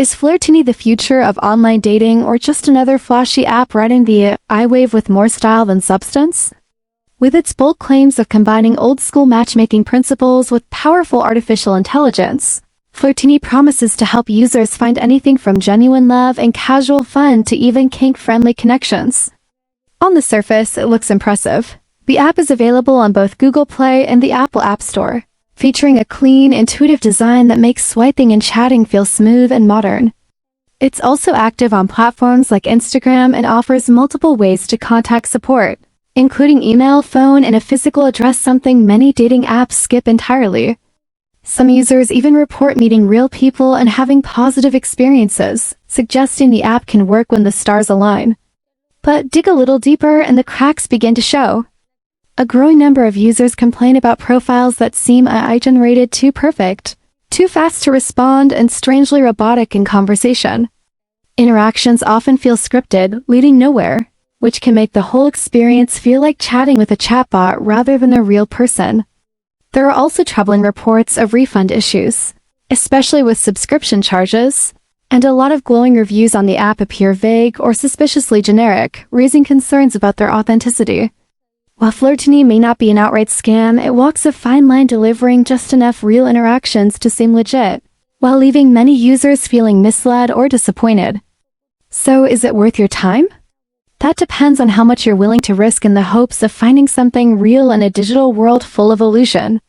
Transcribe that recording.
Is Flirtini the future of online dating or just another flashy app riding the iWave with more style than substance? With its bold claims of combining old-school matchmaking principles with powerful artificial intelligence, Flirtini promises to help users find anything from genuine love and casual fun to even kink-friendly connections. On the surface, it looks impressive. The app is available on both Google Play and the Apple App Store, featuring a clean, intuitive design that makes swiping and chatting feel smooth and modern. It's also active on platforms like Instagram and offers multiple ways to contact support, including email, phone, and a physical address, something many dating apps skip entirely. Some users even report meeting real people and having positive experiences, suggesting the app can work when the stars align. But dig a little deeper and the cracks begin to show. A growing number of users complain about profiles that seem AI-generated, too perfect, too fast to respond, and strangely robotic in conversation. Interactions often feel scripted, leading nowhere, which can make the whole experience feel like chatting with a chatbot rather than a real person. There are also troubling reports of refund issues, especially with subscription charges, and a lot of glowing reviews on the app appear vague or suspiciously generic, raising concerns about their authenticity. While Flirtini may not be an outright scam, it walks a fine line, delivering just enough real interactions to seem legit, while leaving many users feeling misled or disappointed. So, is it worth your time? That depends on how much you're willing to risk in the hopes of finding something real in a digital world full of illusion.